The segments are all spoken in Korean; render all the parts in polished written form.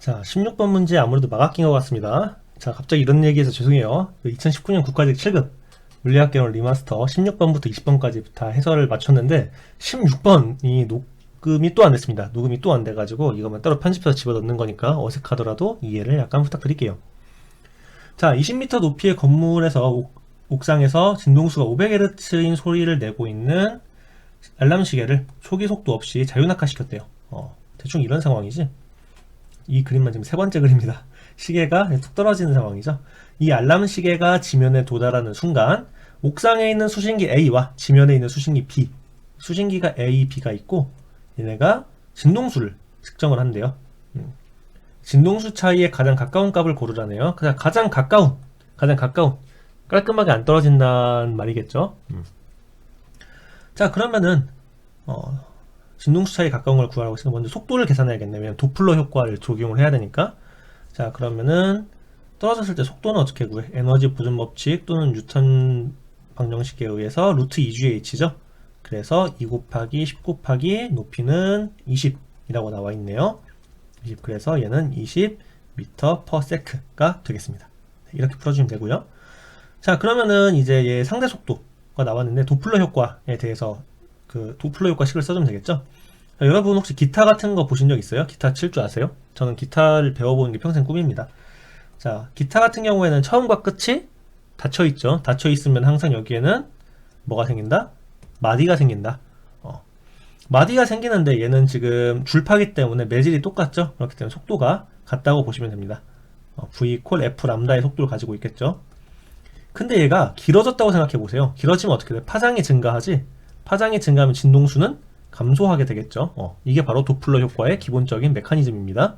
자, 16번 문제 아무래도 막아낀 것 같습니다. 자, 갑자기 이런 얘기해서 죄송해요. 2019년 국가직 7급 물리학 개론 리마스터 16번부터 20번까지 다 해설을 마쳤는데 16번이 녹음이 또 안 됐습니다. 녹음이 또 안 돼가지고 이거만 따로 편집해서 집어넣는 거니까 어색하더라도 이해를 약간 부탁드릴게요. 자, 20m 높이의 건물에서 옥상에서 진동수가 500Hz인 소리를 내고 있는 알람 시계를 초기 속도 없이 자유낙하시켰대요. 대충 이런 상황이지. 이 그림만 지금 세 번째 그림입니다. 시계가 툭 떨어지는 상황이죠. 이 알람 시계가 지면에 도달하는 순간 옥상에 있는 수신기 A와 지면에 있는 수신기 B, 수신기가 A, B가 있고 얘네가 진동수를 측정을 한대요. 진동수 차이의 가장 가까운 값을 고르라네요. 그냥 가장 가까운 깔끔하게 안 떨어진다는 말이겠죠. 자, 그러면은 진동수 차이 가까운 걸 구하라고 했으니까 먼저 속도를 계산해야겠네. 왜냐면 도플러 효과를 적용을 해야 되니까. 자, 그러면은 떨어졌을 때 속도는 어떻게 구해? 에너지 보존 법칙 또는 뉴턴 방정식에 의해서 루트 2GH죠. 그래서 2 곱하기 10 곱하기 높이는 20이라고 나와 있네요. 20, 그래서 얘는 20m/s가 되겠습니다. 이렇게 풀어주면 되고요. 자, 그러면은 이제 얘 상대 속도가 나왔는데 도플러 효과에 대해서 그 도플러 효과 식을 써주면 되겠죠. 자, 여러분 혹시 기타 같은 거 보신 적 있어요? 기타 칠 줄 아세요? 저는 기타를 배워보는 게 평생 꿈입니다. 자, 기타 같은 경우에는 처음과 끝이 닫혀있죠. 닫혀있으면 항상 여기에는 뭐가 생긴다? 마디가 생긴다. 마디가 생기는데 얘는 지금 줄파기 때문에 매질이 똑같죠. 그렇기 때문에 속도가 같다고 보시면 됩니다. V 콜 F 람다의 속도를 가지고 있겠죠. 근데 얘가 길어졌다고 생각해 보세요. 길어지면 어떻게 돼? 파장이 증가하지. 파장이 증가하면 진동수는 감소하게 되겠죠. 이게 바로 도플러 효과의 기본적인 메커니즘입니다.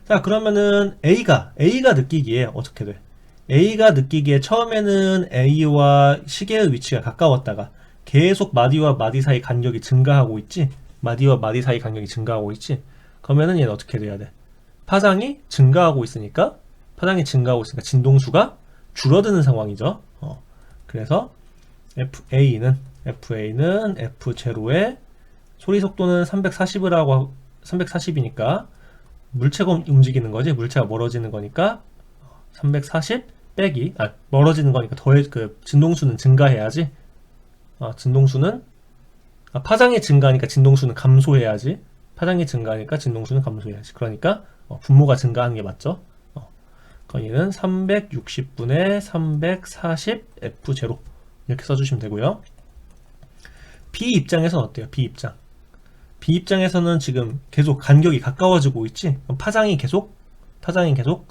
자, 그러면은 A가 느끼기에 어떻게 돼? A가 느끼기에 처음에는 A와 시계의 위치가 가까웠다가 계속 마디와 마디 사이 간격이 증가하고 있지. 마디와 마디 사이 간격이 증가하고 있지. 그러면은 얘는 어떻게 돼야 돼? 파장이 증가하고 있으니까 진동수가 줄어드는 상황이죠. 그래서 FA는 F0의 소리 속도는 340이니까 물체가 움직이는 거지. 물체가 멀어지는 거니까 340 빼기 멀어지는 거니까 진동수는 증가해야지. 파장이 증가하니까 진동수는 감소해야지. 파장이 증가하니까 진동수는 감소해야지. 그러니까 분모가 증가하는 게 맞죠. 얘는 360분의 340 F0 이렇게 써주시면 되고요. B 입장에서는 어때요? B 입장에서는 지금 계속 간격이 가까워지고 있지. 파장이 계속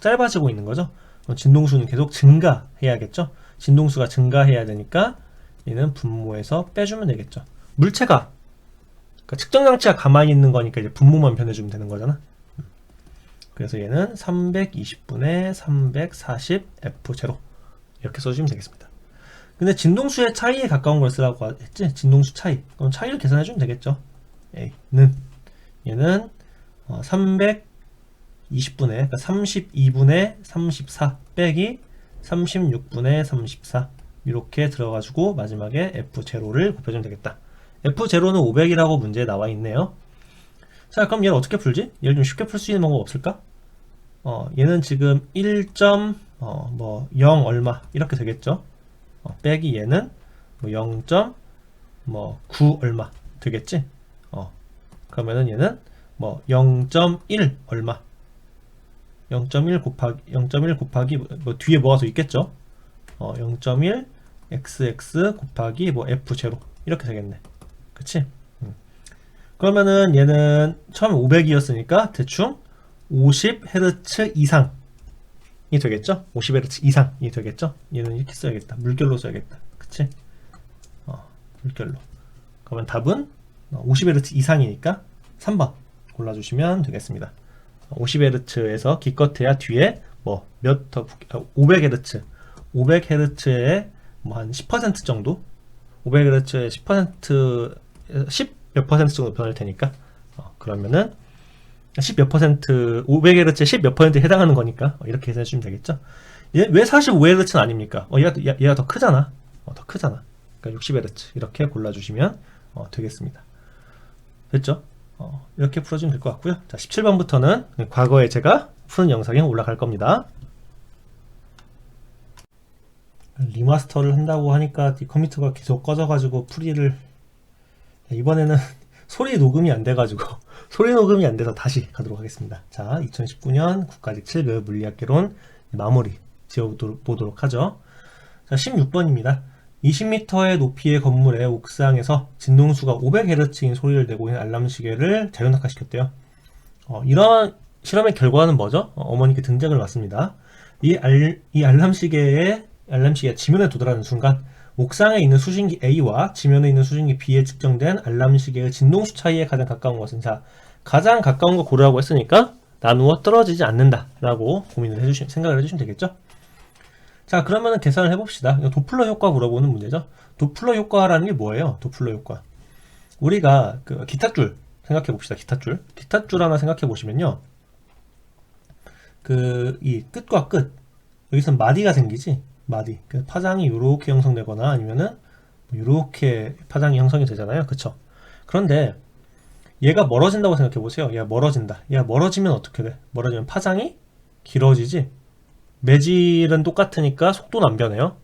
짧아지고 있는 거죠. 진동수는 계속 증가해야겠죠. 진동수가 증가해야 되니까 얘는 분모에서 빼주면 되겠죠. 물체가 그러니까 측정 장치가 가만히 있는 거니까 이제 분모만 변해주면 되는 거잖아. 그래서 얘는 320분의 340 F0 이렇게 써주시면 되겠습니다. 근데 진동수의 차이에 가까운 걸 쓰라고 했지? 진동수 차이. 그럼 차이를 계산해주면 되겠죠. 얘는 320분의 그러니까 32분의 34 빼기 36분의 34 이렇게 들어가지고 마지막에 F0를 곱해주면 되겠다. F0는 500이라고 문제에 나와 있네요. 자, 그럼 얘를 어떻게 풀지? 얘를 좀 쉽게 풀 수 있는 방법 없을까? 얘는 지금 1점 뭐0 얼마 이렇게 되겠죠. 빼기 얘는 뭐 0.9 얼마 되겠지. 그러면은 얘는 뭐 0.1 얼마 0.1 곱하기 뭐 뒤에 뭐가 더 있겠죠. 0.1 xx 곱하기 뭐 f0 이렇게 되겠네. 그치? 그러면은 얘는 처음에 500이었으니까 대충 50Hz 이상이 되겠죠? 50Hz 이상이 되겠죠? 얘는 이렇게 써야겠다. 물결로 써야겠다. 그치? 물결로. 그러면 답은 50Hz 이상이니까 3번 골라주시면 되겠습니다. 50Hz에서 기껏해야 뒤에 뭐 몇 더 500Hz의 뭐 한 10% 정도 500Hz의 10 몇 퍼센트 정도 변할 테니까 그러면은 10 몇 퍼센트 500Hz의 10 몇 퍼센트에 해당하는 거니까 이렇게 해서 해주시면 되겠죠. 얘 왜 45Hz는 아닙니까? 얘가 더 크잖아. 더 크잖아. 그러니까 60Hz 이렇게 골라주시면 되겠습니다. 됐죠? 이렇게 풀어주면 될 것 같고요. 자, 17번부터는 과거에 제가 푸는 영상이 올라갈 겁니다. 리마스터를 한다고 하니까 이 컴퓨터가 계속 꺼져가지고 풀이를 이번에는 소리 녹음이 안 돼가지고 소리 녹음이 안 돼서 다시 가도록 하겠습니다. 자, 2019년 국가직 7급 물리학개론 마무리 지어보도록 하죠. 자, 16번입니다. 20m의 높이의 건물의 옥상에서 진동수가 500Hz인 소리를 내고 있는 알람 시계를 자연낙하시켰대요. 이런 실험의 결과는 뭐죠? 어머니께 등장을 왔습니다. 이 알람 시계가 지면에 도달하는 순간 옥상에 있는 수신기 A와 지면에 있는 수신기 B에 측정된 알람 시계의 진동수 차이에 가장 가까운 것은, 자, 가장 가까운 거 고르라고 했으니까 나누어 떨어지지 않는다 라고 생각을 해주시면 되겠죠. 자, 그러면 계산을 해봅시다. 도플러 효과 물어보는 문제죠. 도플러 효과라는 게 뭐예요? 도플러 효과, 우리가 그 기타줄 생각해봅시다. 기타줄 하나 생각해보시면요, 이 끝과 끝, 여기서 마디가 생기지. 마디, 그 파장이 이렇게 형성되거나 아니면은 이렇게 파장이 형성이 되잖아요. 그쵸? 그런데 얘가 멀어진다고 생각해 보세요. 얘가 멀어진다. 얘가 멀어지면 어떻게 돼? 멀어지면 파장이 길어지지. 매질은 똑같으니까 속도는 안 변해요.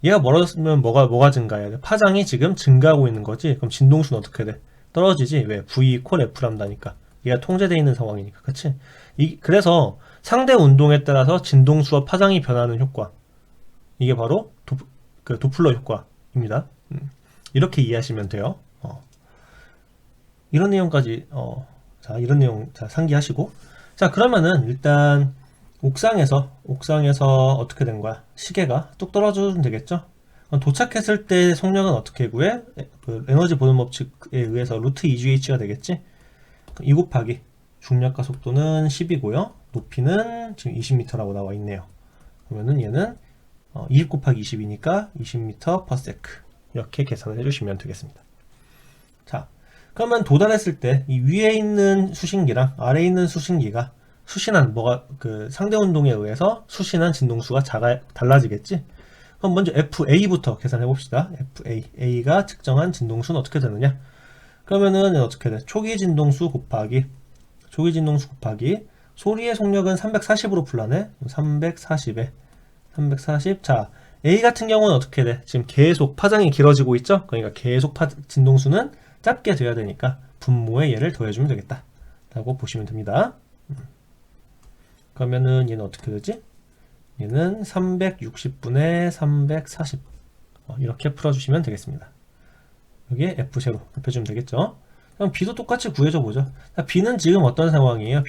얘가 멀어지면 뭐가 증가해야 돼? 파장이 지금 증가하고 있는 거지. 그럼 진동수는 어떻게 돼? 떨어지지. 왜? V 이퀄 F 람다니까. 얘가 통제되어 있는 상황이니까. 그치? 그래서 상대 운동에 따라서 진동수와 파장이 변하는 효과, 이게 바로 도플러 효과입니다. 이렇게 이해하시면 돼요. 이런 내용까지 이런 내용 상기하시고, 자, 그러면은 일단 옥상에서 어떻게 된 거야? 시계가 뚝 떨어져주면 되겠죠? 도착했을 때 속력은 어떻게 구해? 그 에너지 보존 법칙에 의해서 루트 2GH가 되겠지? 2 곱하기 중력과 속도는 10이고요. 높이는 지금 20m라고 나와 있네요. 그러면은 얘는 20 곱하기 20이니까 20m/s 이렇게 계산을 해주시면 되겠습니다. 자, 그러면 도달했을 때 이 위에 있는 수신기랑 아래에 있는 수신기가 수신한 상대 운동에 의해서 수신한 진동수가 달라지겠지? 그럼 먼저 FA부터 계산해 봅시다. A가 측정한 진동수는 어떻게 되느냐? 그러면은 어떻게 돼? 초기 진동수 곱하기 소리의 속력은 340으로 풀라네. 340에 340. 자, A 같은 경우는 어떻게 돼? 지금 계속 파장이 길어지고 있죠? 그러니까 계속 진동수는 짧게 돼야 되니까 분모에 얘를 더해주면 되겠다 라고 보시면 됩니다. 그러면은 얘는 어떻게 되지? 얘는 360분의 340 이렇게 풀어주시면 되겠습니다. 여기에 F0 곱해주면 되겠죠? 그럼 B도 똑같이 구해줘 보죠. B는 지금 어떤 상황이에요?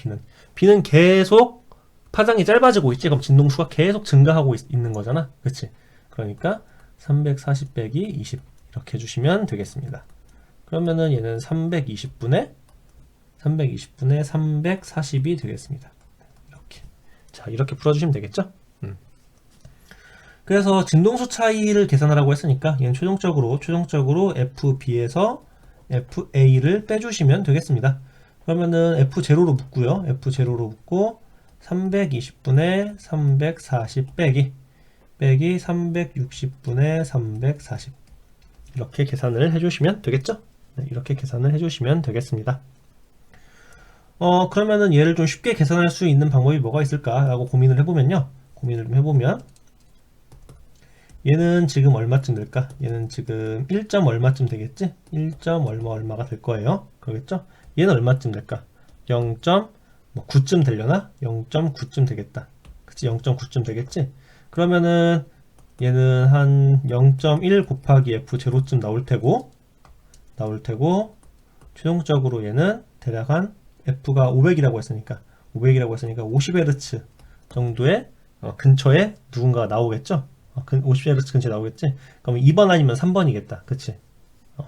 B는 계속 파장이 짧아지고 있지. 그럼 진동수가 계속 증가하고 있는 거잖아. 그치? 그러니까 340 빼기 20 이렇게 해주시면 되겠습니다. 그러면은 얘는 320분의 340이 되겠습니다. 이렇게. 자, 이렇게 풀어주시면 되겠죠? 그래서 진동수 차이를 계산하라고 했으니까 얘는 최종적으로 FB에서 FA를 빼주시면 되겠습니다. 그러면은 F0로 묶고요. F0로 묶고 320분의 340 빼기 360분의 340 이렇게 계산을 해주시면 되겠죠? 네, 이렇게 계산을 해주시면 되겠습니다. 그러면은 얘를 좀 쉽게 계산할 수 있는 방법이 뭐가 있을까라고 고민을 좀 해보면 얘는 지금 얼마쯤 될까? 얘는 지금 1점 얼마쯤 되겠지? 1점 얼마가 될 거예요. 그러겠죠? 얘는 얼마쯤 될까? 0.9쯤 되려나? 0.9쯤 되겠다. 그치? 0.9쯤 되겠지? 그러면은 얘는 한 0.1 곱하기 F0쯤 나올 테고 최종적으로 얘는 대략 한 F가 500이라고 했으니까 50Hz 정도의 근처에 누군가가 나오겠죠? 50Hz 근처에 나오겠지? 그럼 2번 아니면 3번이겠다. 그치?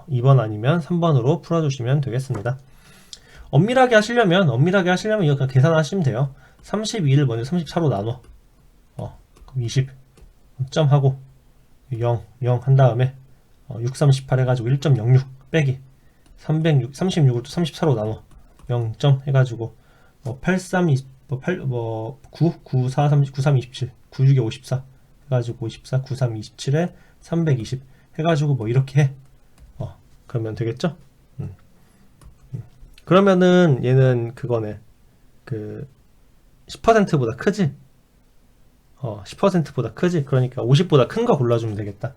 2번 아니면 3번으로 풀어주시면 되겠습니다. 엄밀하게 하시려면 이거 그냥 계산하시면 돼요. 32를 먼저 34로 나눠. 그럼 20. 점하고 0 한 다음에 6, 38 해가지고 1.06 빼기 36을 또 34로 나눠 0점 해가지고 8, 3, 9, 9, 4, 3, 9, 3, 27 9, 6에 54 해가지고 54, 9, 3, 27에 320 해가지고 이렇게 해. 그러면 되겠죠? 그러면은 얘는 그거네. 그 10%보다 크지? 10%보다 크지? 그러니까 50보다 큰 거 골라주면 되겠다.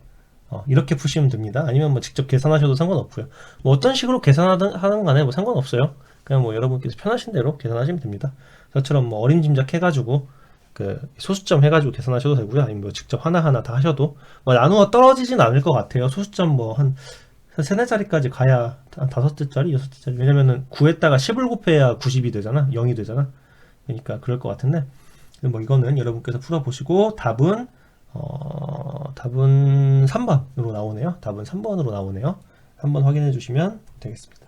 이렇게 푸시면 됩니다. 아니면 뭐 직접 계산하셔도 상관없고요. 뭐 어떤 식으로 하는 간에 뭐 상관없어요. 그냥 뭐 여러분께서 편하신 대로 계산하시면 됩니다. 저처럼 뭐 어림짐작 해가지고 그 소수점 해가지고 계산하셔도 되고요. 아니면 뭐 직접 하나하나 다 하셔도 뭐 나누어 떨어지진 않을 것 같아요. 소수점 뭐 한 세네 자리까지 가야 한 다섯 자리, 여섯 자리. 왜냐면은 9에다가 10을 곱해야 90이 되잖아. 0이 되잖아. 그러니까 그럴 것 같은데 뭐 이거는 여러분께서 풀어보시고 답은 3번으로 나오네요. 답은 3번으로 나오네요. 한번 확인해 주시면 되겠습니다.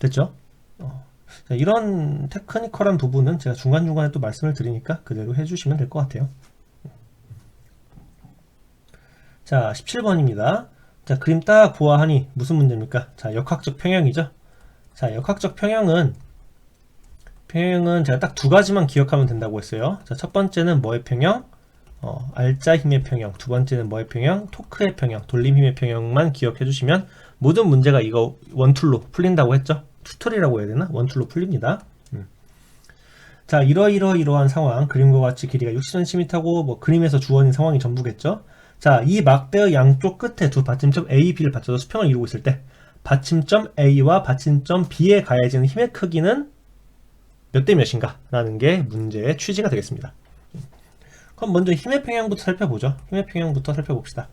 됐죠? 자, 이런 테크니컬한 부분은 제가 중간중간에 또 말씀을 드리니까 그대로 해주시면 될 것 같아요. 자, 17번입니다. 자, 그림 딱 보아하니 무슨 문제입니까? 자, 역학적 평형이죠. 자, 역학적 평형은 제가 딱 두 가지만 기억하면 된다고 했어요. 자, 첫 번째는 뭐의 평형? 알짜 힘의 평형. 두 번째는 뭐의 평형? 토크의 평형, 돌림 힘의 평형만 기억해 주시면 모든 문제가 이거 원툴로 풀린다고 했죠. 튜토리라고 해야 되나? 원툴로 풀립니다. 자, 이러한 상황, 그림과 같이 길이가 60cm고 뭐 그림에서 주어진 상황이 전부겠죠. 자, 이 막대의 양쪽 끝에 두 받침점 A, B를 받쳐서 수평을 이루고 있을 때 받침점 A와 받침점 B에 가해지는 힘의 크기는 몇 대 몇인가? 라는 게 문제의 취지가 되겠습니다. 그럼 먼저 힘의 평형부터 살펴보죠. 힘의 평형부터 살펴봅시다.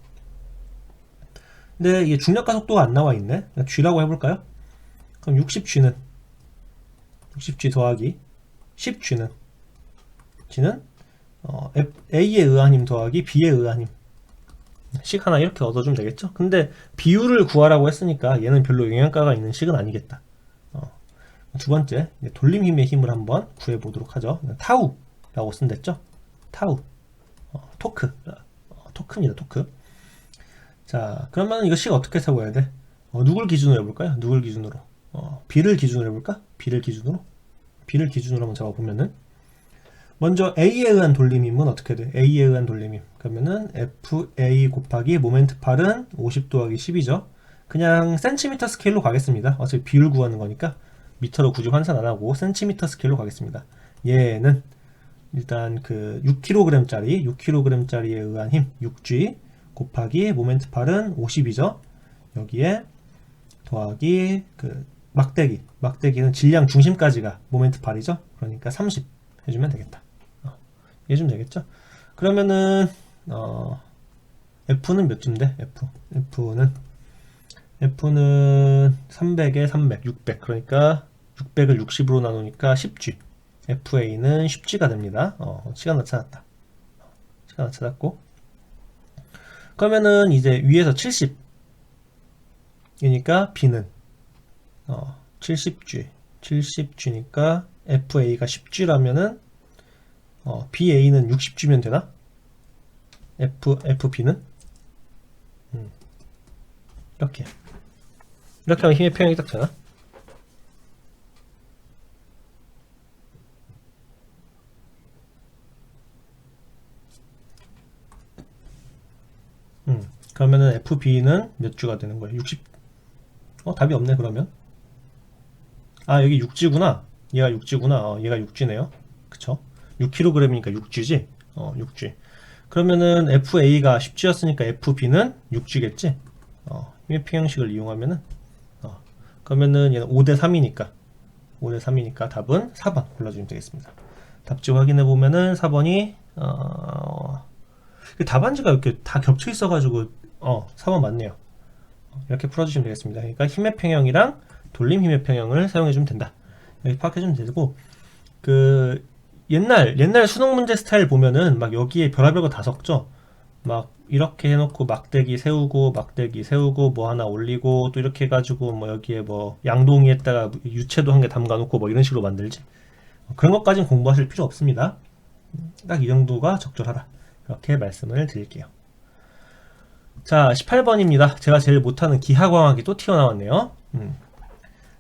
근데 이게 중력과 속도가 안 나와 있네. G라고 해볼까요? 그럼 60G는 60G 더하기 10G는 A에 의한 힘 더하기 B에 의한 힘 식 하나 이렇게 얻어주면 되겠죠. 근데 비율을 구하라고 했으니까 얘는 별로 영향가가 있는 식은 아니겠다. 두 번째, 돌림 힘의 힘을 한번 구해보도록 하죠. 타우라고 쓴댔죠. 타우, 토크입니다. 토크. 자, 그러면 이거 식 어떻게 세워야 돼? 누굴 기준으로 해볼까요? 누굴 기준으로? B를 기준으로 해볼까? B를 기준으로 한번 잡아보면은 먼저 A에 의한 돌림 힘은 어떻게 돼? A에 의한 돌림 힘. 그러면은 FA 곱하기 모멘트 팔은 50 더하기 10이죠. 그냥 센티미터 스케일로 가겠습니다. 어차피 비율 구하는 거니까 미터로 굳이 환산 안 하고 센티미터 스케일로 가겠습니다. 얘는 일단 그 6kg짜리에 의한 힘 6G 곱하기 모멘트 팔은 50이죠. 여기에 더하기 그 막대기는 질량 중심까지가 모멘트 팔이죠. 그러니까 30 해주면 되겠다. 해주면 되겠죠. 그러면은 F는 몇쯤 돼? F는 300에 300, 600. 그러니까 600을 60으로 나누니까 10G. FA는 10G가 됩니다. 시간 나타났다. 시간 나타났고. 그러면은 이제 위에서 70이니까 B는 70G. 70G니까 FA가 10G라면은 BA는 60G면 되나? FB는? 이렇게 하면 힘의 평형이 딱 되나? 그러면은 FB는 몇 G가 되는 거예요? 60? 답이 없네 그러면. 여기 6G구나. 얘가 6G구나. 얘가 6G네요. 그쵸? 6kg이니까 6G지? 6G. 그러면은 FA가 10G였으니까 FB는 6G겠지? 힘의 평형식을 이용하면은 그러면은 얘는 5대3이니까 답은 4번 골라주면 되겠습니다. 답지 확인해보면은 4번이 답안지가 이렇게 다 겹쳐 있어가지고 4번 맞네요. 이렇게 풀어주시면 되겠습니다. 그러니까 힘의 평형이랑 돌림 힘의 평형을 사용해주면 된다. 이렇게 파악해주면 되고 그 옛날 수능 문제 스타일 보면은 막 여기에 별의별 거 다 섞죠. 막 이렇게 해놓고 막대기 세우고 뭐 하나 올리고 또 이렇게 해가지고 뭐 여기에 뭐 양동이에다가 유채도 한 개 담가놓고 뭐 이런 식으로 만들지. 그런 것까지는 공부하실 필요 없습니다. 딱 이 정도가 적절하다. 이렇게 말씀을 드릴게요. 자, 18번입니다. 제가 제일 못하는 기하광학이 또 튀어나왔네요.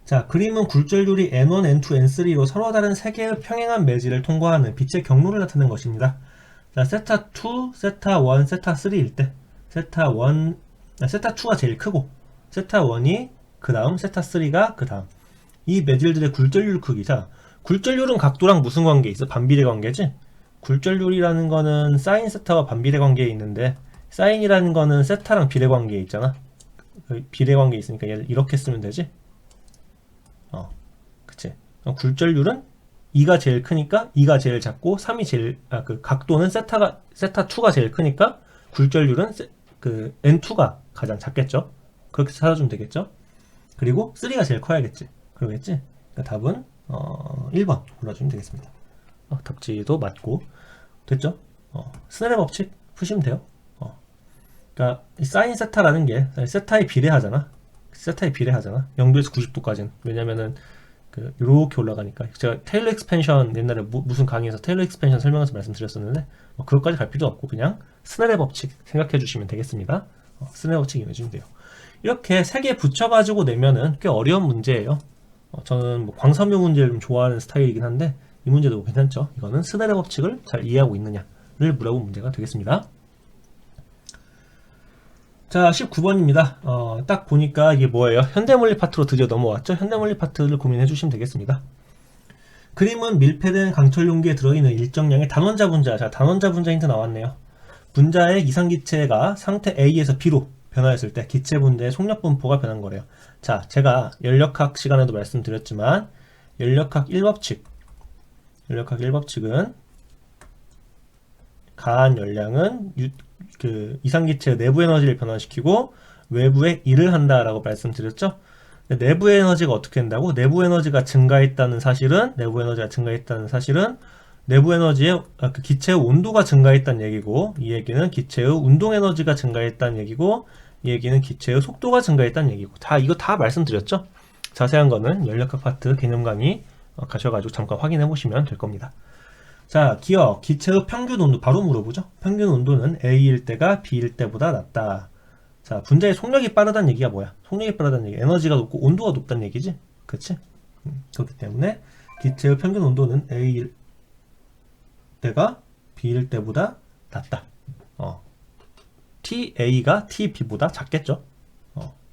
자, 그림은 굴절률이 N1, N2, N3로 서로 다른 세 개의 평행한 매질을 통과하는 빛의 경로를 나타낸 것입니다. 자, 세타2, 세타1, 세타3일 때 세타2가 제일 크고 세타1이 그 다음, 세타3가 그 다음. 이 매질들의 굴절률 크기자. 굴절률은 각도랑 무슨 관계 있어? 반비례 관계지? 굴절률이라는 거는 사인 세타와 반비례 관계에 있는데 사인이라는 거는 세타랑 비례 관계에 있잖아. 그 비례 관계에 있으니까 얘를 이렇게 쓰면 되지? 그치? 굴절률은 2가 제일 크니까 2가 제일 작고 3이 제일 그 각도는 세타2가 제일 크니까 굴절률은 그 n2가 가장 작겠죠? 그렇게 찾아주면 되겠죠? 그리고 3가 제일 커야겠지? 그러겠지? 그러니까 답은 1번 골라주면 되겠습니다. 답지도 맞고 됐죠? 스넬의 법칙 푸시면 돼요. 그러니까 이 사인 세타라는 게 세타에 비례하잖아. 0도에서 90도까지는. 왜냐면은 이렇게 올라가니까. 제가 테일러 익스펜션 옛날에 무슨 강의에서 테일러 익스펜션 설명해서 말씀드렸었는데 그것까지 갈 필요 없고 그냥 스넬의 법칙 생각해 주시면 되겠습니다. 스넬의 법칙 이용해주면 돼요. 이렇게 3개 붙여가지고 내면은 꽤 어려운 문제예요. 저는 뭐 광섬유 문제를 좀 좋아하는 스타일이긴 한데 이 문제도 괜찮죠. 이거는 스넬의 법칙을 잘 이해하고 있느냐를 물어본 문제가 되겠습니다. 자, 19번입니다. 딱 보니까 이게 뭐예요? 현대물리 파트로 드디어 넘어왔죠? 현대물리 파트를 고민해 주시면 되겠습니다. 그림은 밀폐된 강철 용기에 들어있는 일정량의 단원자 분자. 자, 단원자 분자 힌트 나왔네요. 분자의 이상기체가 상태 A에서 B로 변화했을 때 기체 분자의 속력 분포가 변한 거래요. 자, 제가 연력학 시간에도 말씀드렸지만 연력학 1법칙은 가한 열량은 이상기체의 내부 에너지를 변화시키고 외부에 일을 한다라고 말씀드렸죠. 내부 에너지가 어떻게 된다고? 내부 에너지가 증가했다는 사실은 내부 에너지의 그 기체의 온도가 증가했다는 얘기고, 이 얘기는 기체의 운동 에너지가 증가했다는 얘기고, 이 얘기는 기체의 속도가 증가했다는 얘기고, 이거 다 말씀드렸죠. 자세한 거는 연력학 파트 개념 강의 가셔가지고 잠깐 확인해 보시면 될 겁니다. 자, 기억, 기체의 평균 온도 바로 물어보죠. 평균 온도는 A일 때가 B일 때보다 낮다. 자, 분자의 속력이 빠르다는 얘기가 뭐야? 속력이 빠르다는 얘기, 에너지가 높고 온도가 높다는 얘기지? 그치? 그렇기 때문에 기체의 평균 온도는 A일 때가 B일 때보다 낮다. TA가 TB보다 작겠죠?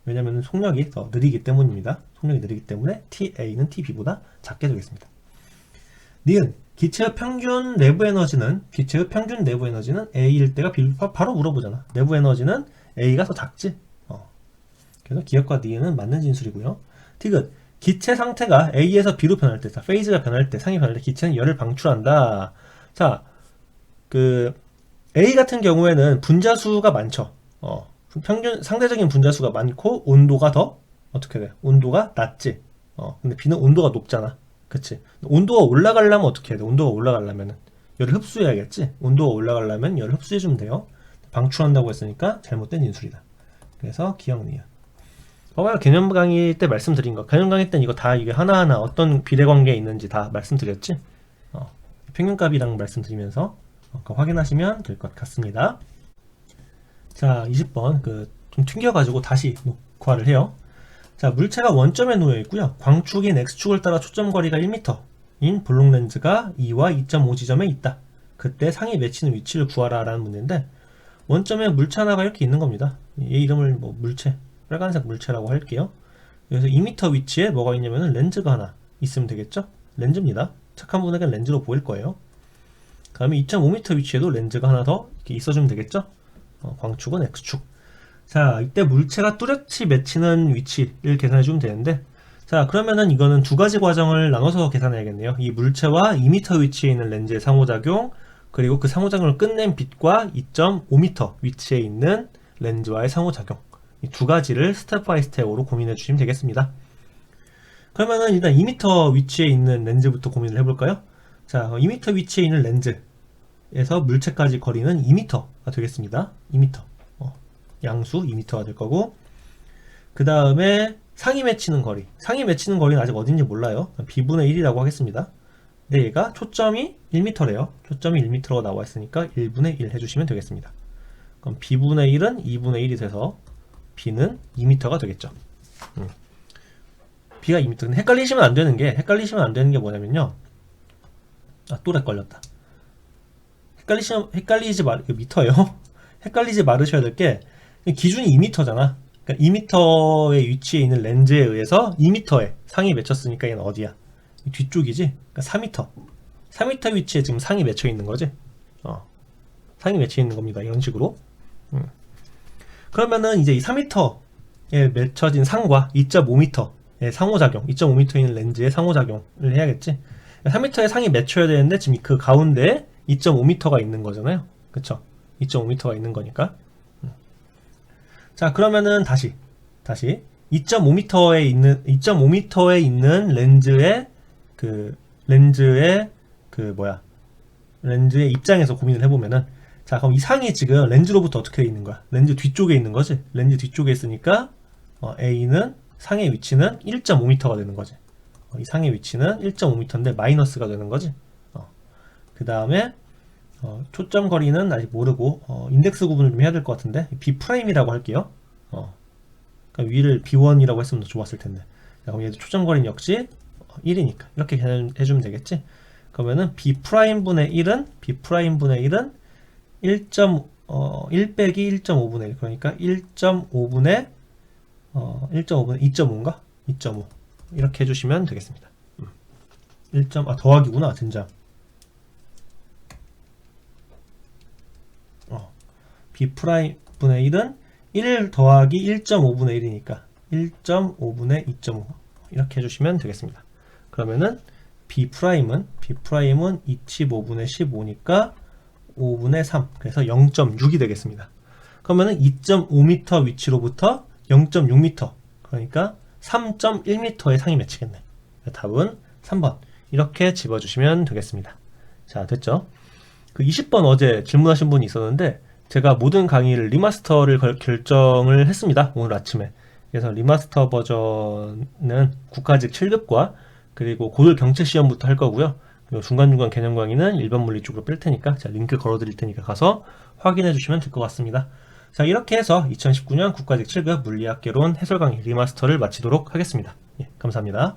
왜냐면 속력이 더 느리기 때문입니다. 속력이 느리기 때문에 TA는 TB보다 작게 되겠습니다. 니은 기체의 평균 내부 에너지는 A일 때가 B 바로 물어보잖아. 내부 에너지는 A가 더 작지. 그래서 기억과 니은은 맞는 진술이고요. 디귿 기체 상태가 A에서 B로 변할 때, 페이즈가 변할 때, 상이 변할 때 기체는 열을 방출한다. 자, A 같은 경우에는 분자수가 많죠. 평균 상대적인 분자수가 많고 온도가 더 어떻게 돼? 온도가 낮지. 근데 B는 온도가 높잖아. 그치? 온도가 올라가려면 어떻게 해야 돼? 온도가 올라가려면 열을 흡수해야겠지? 온도가 올라가려면 열을 흡수해주면 돼요. 방출한다고 했으니까 잘못된 인술이다. 그래서 기억니은. 봐봐요. 개념 강의 때 말씀드린 거. 개념 강의 때는 이게 하나하나 어떤 비례관계에 있는지 다 말씀드렸지? 평균값이랑 말씀드리면서 확인하시면 될 것 같습니다. 자, 20번. 좀 튕겨가지고 다시 녹화를 해요. 자, 물체가 원점에 놓여 있고요. 광축인 X축을 따라 초점 거리가 1m인 볼록 렌즈가 2와 2.5 지점에 있다. 그때 상이 맺히는 위치를 구하라 라는 문제인데, 원점에 물체 하나가 이렇게 있는 겁니다. 얘 이름을 물체, 빨간색 물체라고 할게요. 그래서 2m 위치에 뭐가 있냐면 렌즈가 하나 있으면 되겠죠? 렌즈입니다. 착한 분에게는 렌즈로 보일 거예요. 그 다음에 2.5m 위치에도 렌즈가 하나 더 이렇게 있어주면 되겠죠? 광축은 X축. 자, 이때 물체가 뚜렷이 맺히는 위치를 계산해주면 되는데, 자, 그러면은 이거는 두 가지 과정을 나눠서 계산해야겠네요. 이 물체와 2m 위치에 있는 렌즈의 상호작용, 그리고 그 상호작용을 끝낸 빛과 2.5m 위치에 있는 렌즈와의 상호작용. 이 두 가지를 스텝 바이 스텝으로 고민해 주시면 되겠습니다. 그러면은 일단 2m 위치에 있는 렌즈부터 고민을 해볼까요? 자, 2m 위치에 있는 렌즈에서 물체까지 거리는 2m가 되겠습니다. 2m. 양수 2m가 될 거고, 그 다음에 상이 맺히는 거리는 아직 어딘지 몰라요. b분의 1이라고 하겠습니다. 근데 얘가 초점이 1m래요. 초점이 1m로 나와 있으니까 1분의 1 해주시면 되겠습니다. 그럼 b분의 1은 2분의 1이 돼서 b는 2m가 되겠죠. b가 2m. 근데 헷갈리시면 안 되는 게 뭐냐면요. 또 헷갈렸다. 헷갈리지 이거 미터예요. 헷갈리지 말으셔야 될 게 기준이 2m잖아. 그러니까 2m의 위치에 있는 렌즈에 의해서 2m에 상이 맺혔으니까 얘는 어디야? 뒤쪽이지? 그러니까 4m. 4m 위치에 지금 상이 맺혀 있는 거지? 상이 맺혀 있는 겁니다. 이런 식으로. 그러면은 이제 이 4m에 맺혀진 상과 2.5m의 상호작용, 2.5m에 있는 렌즈의 상호작용을 해야겠지? 3m의 상이 맺혀야 되는데 지금 그 가운데에 2.5m가 있는 거잖아요. 그쵸? 2.5m가 있는 거니까. 자, 그러면은 다시 2.5m에 있는 렌즈의 입장에서 고민을 해보면은, 자, 그럼 이 상이 지금 렌즈로부터 어떻게 돼 있는 거야? 렌즈 뒤쪽에 있는 거지? 렌즈 뒤쪽에 있으니까 A는 상의 위치는 1.5m가 되는 거지. 이 상의 위치는 1.5m인데 마이너스가 되는 거지. 그 다음에 초점 거리는 아직 모르고 인덱스 구분을 좀 해야 될 것 같은데 B'이라고 할게요. 그러니까 위를 B1이라고 했으면 더 좋았을 텐데. 자, 그럼 얘도 초점 거리는 역시 1이니까 이렇게 해주면 되겠지. 그러면은 B'분의 1은 1 빼기 1.5분의 1, 그러니까 1.5분의 2.5인가? 2.5 이렇게 해주시면 되겠습니다. 더하기구나, 진짜. B'분의 1은 1 더하기 1.5분의 1이니까 1.5분의 2.5 이렇게 해주시면 되겠습니다. 그러면은 B'은 25분의 15니까 5분의 3, 그래서 0.6이 되겠습니다. 그러면은 2.5m 위치로부터 0.6m, 그러니까 3.1m의 상이 맺히겠네. 답은 3번 이렇게 집어주시면 되겠습니다. 자, 됐죠? 그 20번 어제 질문하신 분이 있었는데 제가 모든 강의를 리마스터를 결정을 했습니다. 오늘 아침에. 그래서 리마스터 버전은 국가직 7급과 그리고 고졸 경채 시험부터 할 거고요. 그리고 중간중간 개념 강의는 일반 물리 쪽으로 뺄 테니까 제가 링크 걸어 드릴 테니까 가서 확인해 주시면 될 것 같습니다. 자, 이렇게 해서 2019년 국가직 7급 물리학 개론 해설 강의 리마스터를 마치도록 하겠습니다. 예, 감사합니다.